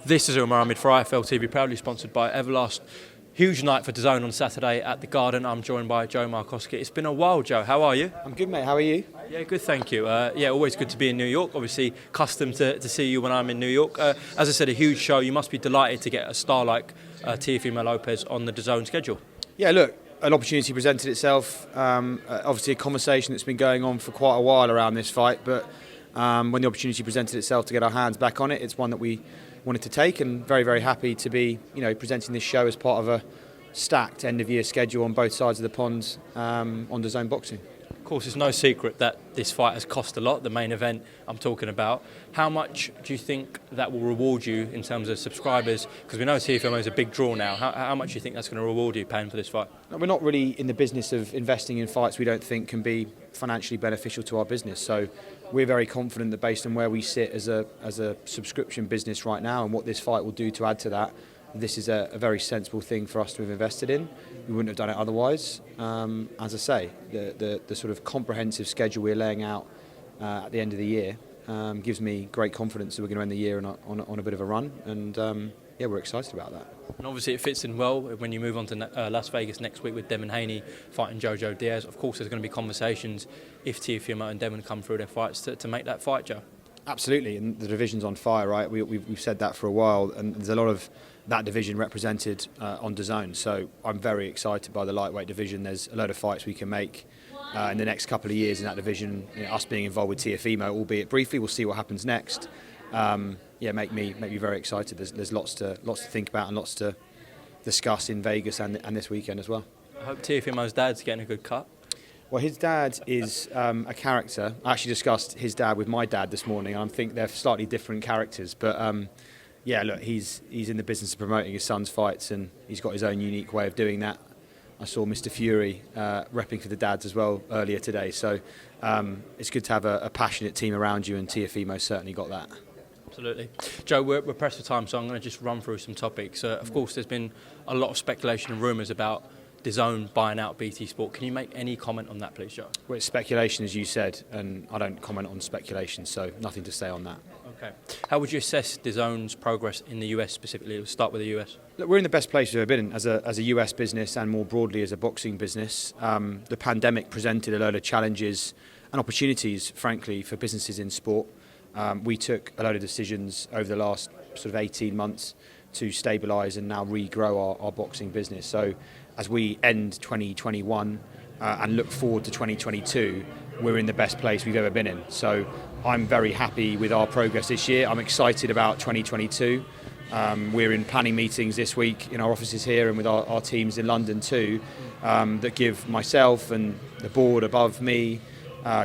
This is Umar Ahmed for IFL TV, proudly sponsored by Everlast. Huge night for Dazn on Saturday at the Garden. I'm joined by Joe Markowski. It's been a while, Joe. How are you? I'm good, mate. How are you? Yeah, good, thank you. Always good to be in New York. Obviously, accustomed to see you when I'm in New York. As I said, a huge show. You must be delighted to get a star like Ppv Lopez on the Dazn schedule. Yeah, look, an opportunity presented itself. Obviously, a conversation that's been going on for quite a while around this fight, but when the opportunity presented itself to get our hands back on it, it's one that we wanted to take, and very, very happy to be, presenting this show as part of a stacked end-of-year schedule on both sides of the pond on Dazn Boxing. Of course, it's no secret that this fight has cost a lot, the main event I'm talking about. How much do you think that will reward you in terms of subscribers? Because we know TFMO is a big draw now. How much do you think that's going to reward you paying for this fight? No, we're not really in the business of investing in fights we don't think can be financially beneficial to our business. So we're very confident that based on where we sit as a subscription business right now and what this fight will do to add to that, this is a very sensible thing for us to have invested in. We wouldn't have done it otherwise. As I say, the sort of comprehensive schedule we're laying out at the end of the year gives me great confidence that we're going to end the year on a bit of a run, and we're excited about that. And obviously it fits in well when you move on to Las Vegas next week with Devin Haney fighting Jojo Diaz. Of course, there's going to be conversations if TFMO and Devin come through their fights to make that fight, Joe. Absolutely, and the division's on fire, right? We've said that for a while, and there's a lot of that division represented on Dazn. So I'm very excited by the lightweight division. There's a load of fights we can make in the next couple of years in that division. Us being involved with TFMO, albeit briefly, we'll see what happens next. Make me very excited. There's lots to think about and lots to discuss in Vegas and this weekend as well. I hope TFMO's dad's getting a good cut. Well, his dad is a character. I actually discussed his dad with my dad this morning, and I think they're slightly different characters. But look, he's in the business of promoting his son's fights, and he's got his own unique way of doing that. I saw Mr. Fury repping for the dads as well earlier today. So it's good to have a passionate team around you, and TFMO certainly got that. Absolutely. Joe, we're pressed for time, so I'm going to just run through some topics. Of course, there's been a lot of speculation and rumours about Dazn buying out BT Sport. Can you make any comment on that, please, Joe? Well, it's speculation, as you said, and I don't comment on speculation, so nothing to say on that. Okay. How would you assess Dazn's progress in the US specifically? We'll start with the US. Look, we're in the best place we've ever been in as a US business and more broadly as a boxing business. The pandemic presented a load of challenges and opportunities, frankly, for businesses in sport. We took a load of decisions over the last sort of 18 months to stabilise and now regrow our boxing business. So as we end 2021 and look forward to 2022, we're in the best place we've ever been in. So I'm very happy with our progress this year. I'm excited about 2022. We're in planning meetings this week in our offices here and with our teams in London too, that give myself and the board above me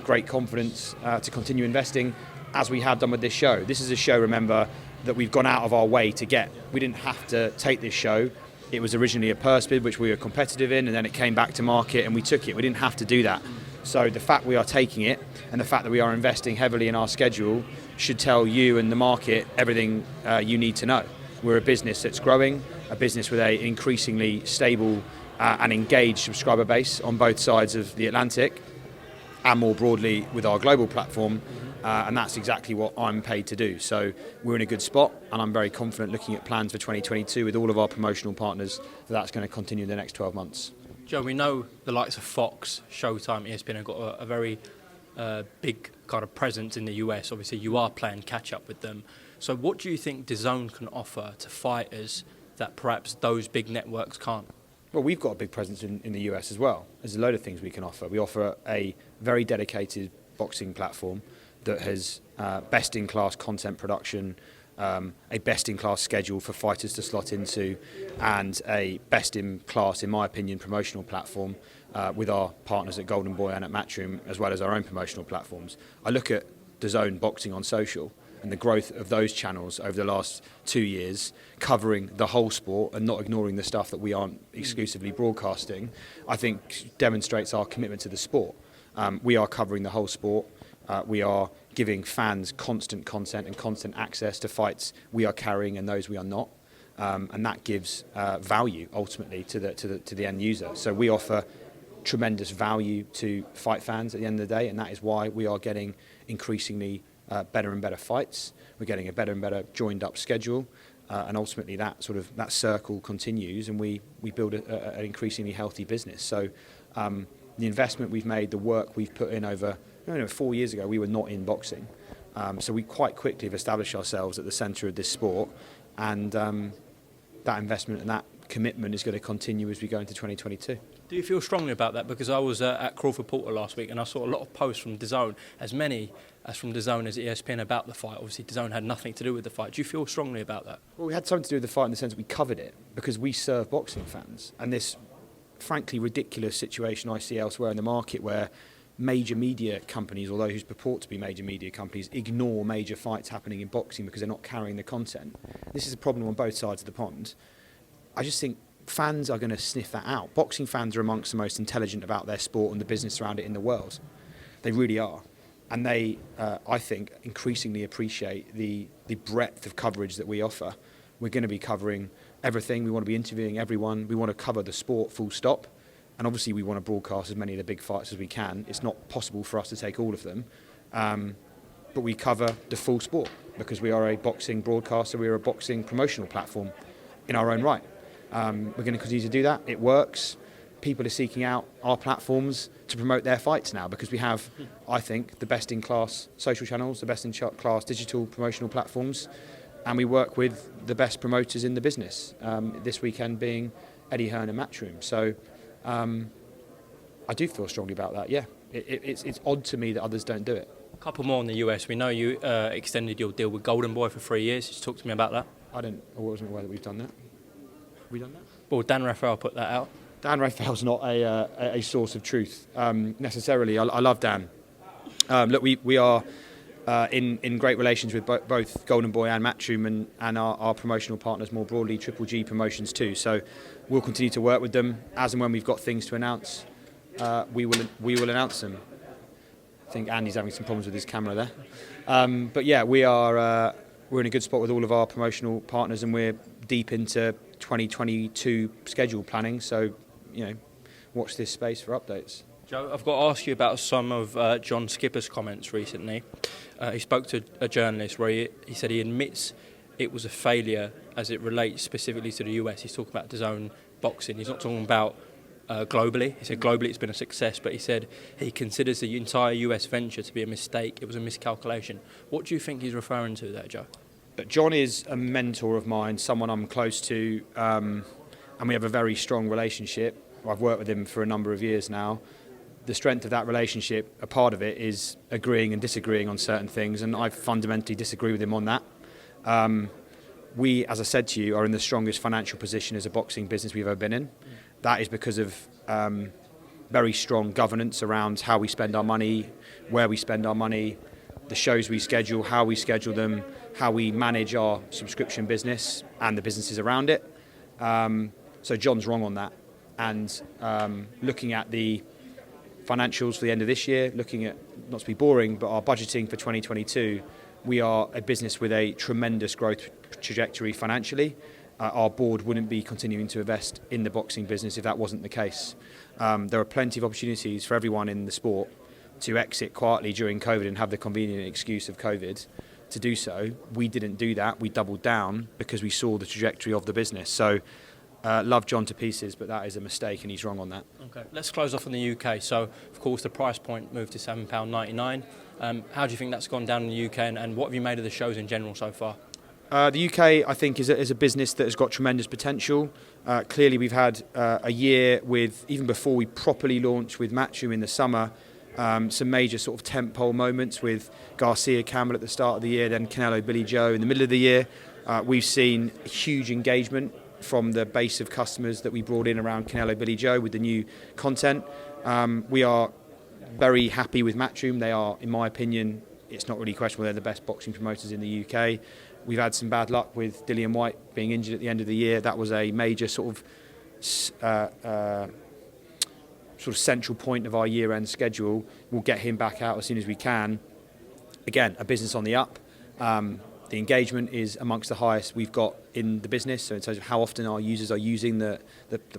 great confidence to continue investing as we have done with this show. This is a show, remember, that we've gone out of our way to get. We didn't have to take this show. It was originally a purse bid, which we were competitive in, and then it came back to market and we took it. We didn't have to do that. So the fact we are taking it and the fact that we are investing heavily in our schedule should tell you and the market everything you need to know. We're a business that's growing, a business with an increasingly stable and engaged subscriber base on both sides of the Atlantic, and more broadly with our global platform. And that's exactly what I'm paid to do. So we're in a good spot, and I'm very confident looking at plans for 2022 with all of our promotional partners that's going to continue in the next 12 months. Joe, we know the likes of Fox, Showtime, ESPN have got a very big kind of presence in the US. Obviously, you are playing catch-up with them. So what do you think Dazn can offer to fighters that perhaps those big networks can't? Well, we've got a big presence in the US as well. There's a load of things we can offer. We offer a very dedicated boxing platform that has best-in-class content production, a best-in-class schedule for fighters to slot into, and a best-in-class, in my opinion, promotional platform with our partners at Golden Boy and at Matchroom, as well as our own promotional platforms. I look at Dazn Boxing on social and the growth of those channels over the last 2 years, covering the whole sport and not ignoring the stuff that we aren't exclusively broadcasting, I think demonstrates our commitment to the sport. We are covering the whole sport. We are giving fans constant content and constant access to fights we are carrying and those we are not, and that gives value ultimately to the end user. So we offer tremendous value to fight fans at the end of the day, and that is why we are getting increasingly better and better fights. We're getting a better and better joined up schedule, and ultimately that circle continues, and we build an increasingly healthy business. So the investment we've made, the work we've put in over 4 years ago, we were not in boxing. So we quite quickly have established ourselves at the centre of this sport, and that investment and that commitment is going to continue as we go into 2022. Do you feel strongly about that? Because I was at Crawford Porter last week and I saw a lot of posts from Dazn, as many as from Dazn as ESPN, about the fight. Obviously, Dazn had nothing to do with the fight. Do you feel strongly about that? Well, we had something to do with the fight in the sense that we covered it because we serve boxing fans. And this, frankly, ridiculous situation I see elsewhere in the market where major media companies, or those who purport to be major media companies, ignore major fights happening in boxing because they're not carrying the content. This is a problem on both sides of the pond. I just think fans are going to sniff that out. Boxing fans are amongst the most intelligent about their sport and the business around it in the world. They really are. And they, I think, increasingly appreciate the breadth of coverage that we offer. We're going to be covering everything. We want to be interviewing everyone. We want to cover the sport full stop. And obviously we want to broadcast as many of the big fights as we can. It's not possible for us to take all of them. But we cover the full sport because we are a boxing broadcaster. We are a boxing promotional platform in our own right. We're going to continue to do that. It works. People are seeking out our platforms to promote their fights now because we have, I think, the best-in-class social channels, the best-in-class digital promotional platforms, and we work with the best promoters in the business, this weekend being Eddie Hearn and Matchroom. So I do feel strongly about that, yeah. It's odd to me that others don't do it. A couple more in the US. We know you extended your deal with Golden Boy for 3 years. Just talk to me about that. I wasn't aware that we've done that. Have we done that? Well, Dan Raphael put that out. Dan Raphael's not a source of truth necessarily. I love Dan. Look, we are in great relations with both Golden Boy and Matchroom and our promotional partners more broadly, Triple G Promotions too. So we'll continue to work with them as and when we've got things to announce. We will announce them. I think Andy's having some problems with his camera there. But yeah, we're in a good spot with all of our promotional partners, and we're deep into 2022 schedule planning. So, watch this space for updates. Joe, I've got to ask you about some of John Skipper's comments recently. He spoke to a journalist where he said he admits it was a failure as it relates specifically to the US. He's talking about Dazn boxing. He's not talking about globally. He said globally it's been a success, but he said he considers the entire US venture to be a mistake. It was a miscalculation. What do you think he's referring to there, Joe? But John is a mentor of mine, someone I'm close to, and we have a very strong relationship. I've worked with him for a number of years now. The strength of that relationship, a part of it is agreeing and disagreeing on certain things, and I fundamentally disagree with him on that. We, as I said to you, are in the strongest financial position as a boxing business we've ever been in. That is because of very strong governance around how we spend our money, where we spend our money, the shows we schedule, how we schedule them, how we manage our subscription business and the businesses around it. So John's wrong on that. And looking at the financials for the end of this year, looking at, not to be boring, but our budgeting for 2022, we are a business with a tremendous growth trajectory financially. Our board wouldn't be continuing to invest in the boxing business if that wasn't the case. There are plenty of opportunities for everyone in the sport to exit quietly during COVID and have the convenient excuse of COVID to do so. We didn't do that. We doubled down because we saw the trajectory of the business. So love John to pieces, but that is a mistake and he's wrong on that. Okay, let's close off on the UK. So, of course, the price point moved to £7.99. How do you think that's gone down in the UK, and what have you made of the shows in general so far? The UK, I think, is a business that has got tremendous potential. Clearly, we've had a year with, even before we properly launched with Matchroom in the summer, some major sort of tentpole moments with Garcia Campbell at the start of the year, then Canelo Billy Joe in the middle of the year. We've seen huge engagement from the base of customers that we brought in around Canelo Billy Joe with the new content. We are very happy with Matchroom. They are, in my opinion, it's not really questionable, they're the best boxing promoters in the UK. We've had some bad luck with Dillian White being injured at the end of the year. That was a major sort of central point of our year-end schedule. We'll get him back out as soon as we can. Again, a business on the up. The engagement is amongst the highest we've got in the business. So in terms of how often our users are using the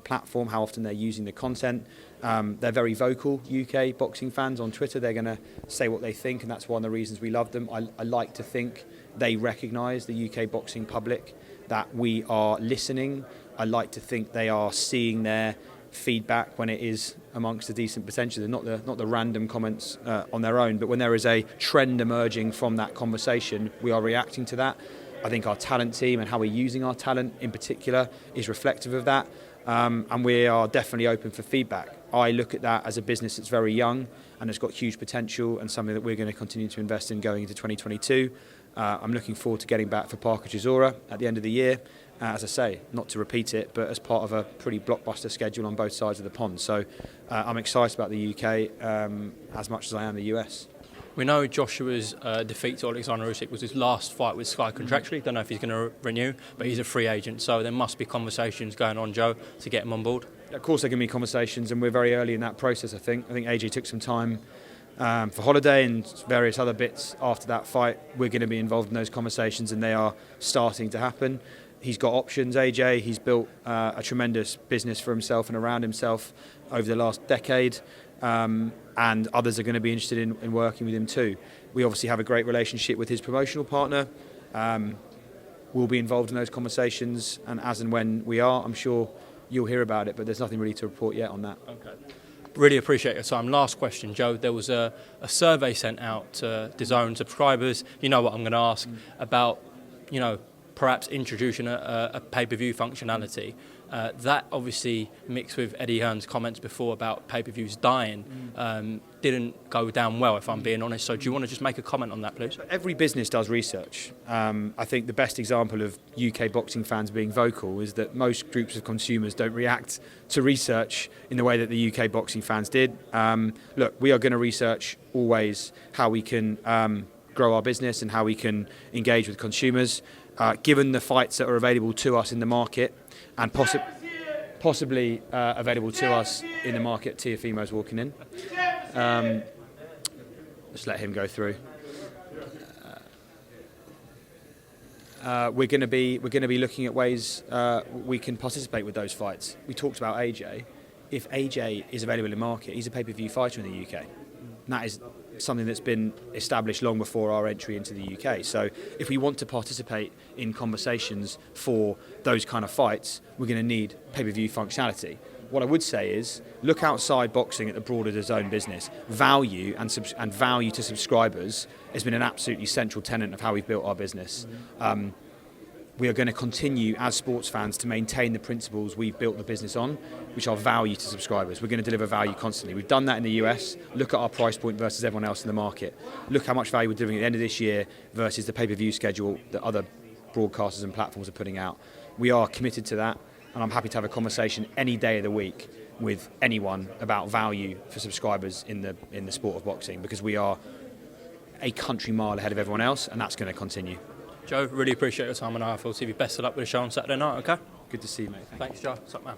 platform, how often they're using the content. They're very vocal, UK boxing fans on Twitter. They're going to say what they think, and that's one of the reasons we love them. I like to think they recognise the UK boxing public that we are listening. I like to think they are seeing their feedback when it is amongst a decent potential. They're not the random comments on their own, but when there is a trend emerging from that conversation, we are reacting to that. I think our talent team and how we're using our talent in particular is reflective of that, and we are definitely open for feedback. I look at that as a business that's very young and has got huge potential, and something that we're going to continue to invest in going into 2022. I'm looking forward to getting back for Parker Chisora at the end of the year. As I say, not to repeat it, but as part of a pretty blockbuster schedule on both sides of the pond. So I'm excited about the UK as much as I am the US. We know Joshua's defeat to Alexander Usyk was his last fight with Sky contractually. Don't know if he's going to renew, but he's a free agent. So there must be conversations going on, Joe, to get him on board. Of course there can be conversations, and we're very early in that process, I think. AJ took some time for holiday and various other bits after that fight. We're going to be involved in those conversations, and they are starting to happen. He's got options, AJ. He's built a tremendous business for himself and around himself over the last decade, and others are going to be interested in working with him too. We obviously have a great relationship with his promotional partner. We'll be involved in those conversations, and as and when we are, I'm sure you'll hear about it, but there's nothing really to report yet on that. Okay. Really appreciate your time. Last question, Joe. There was a survey sent out to Dazn subscribers. You know what I'm going to ask about, perhaps introducing a pay-per-view functionality. That obviously, mixed with Eddie Hearn's comments before about pay-per-views dying, didn't go down well, if I'm being honest. So do you want to just make a comment on that, please? Every business does research. I think the best example of UK boxing fans being vocal is that most groups of consumers don't react to research in the way that the UK boxing fans did. Look, we are going to research always how we can grow our business and how we can engage with consumers. Given the fights that are available to us in the market, and possibly available to us in the market, Teofimo's walking in. Just let him go through. We're going to be looking at ways we can participate with those fights. We talked about AJ. If AJ is available in the market, he's a pay-per-view fighter in the UK. And that is something that's been established long before our entry into the UK. So if we want to participate in conversations for those kind of fights, we're going to need pay-per-view functionality. What I would say is, look outside boxing at the broader Dazn business. Value and value to subscribers has been an absolutely central tenet of how we've built our business. We are going to continue as sports fans to maintain the principles we've built the business on, which are value to subscribers. We're going to deliver value constantly. We've done that in the US. Look at our price point versus everyone else in the market. Look how much value we're delivering at the end of this year versus the pay-per-view schedule that other broadcasters and platforms are putting out. We are committed to that, and I'm happy to have a conversation any day of the week with anyone about value for subscribers in the sport of boxing, because we are a country mile ahead of everyone else, and that's going to continue. Joe, really appreciate your time on IFL TV. Best of luck with the show on Saturday night, okay? Good to see you, mate. Thanks, Joe. What's up, man?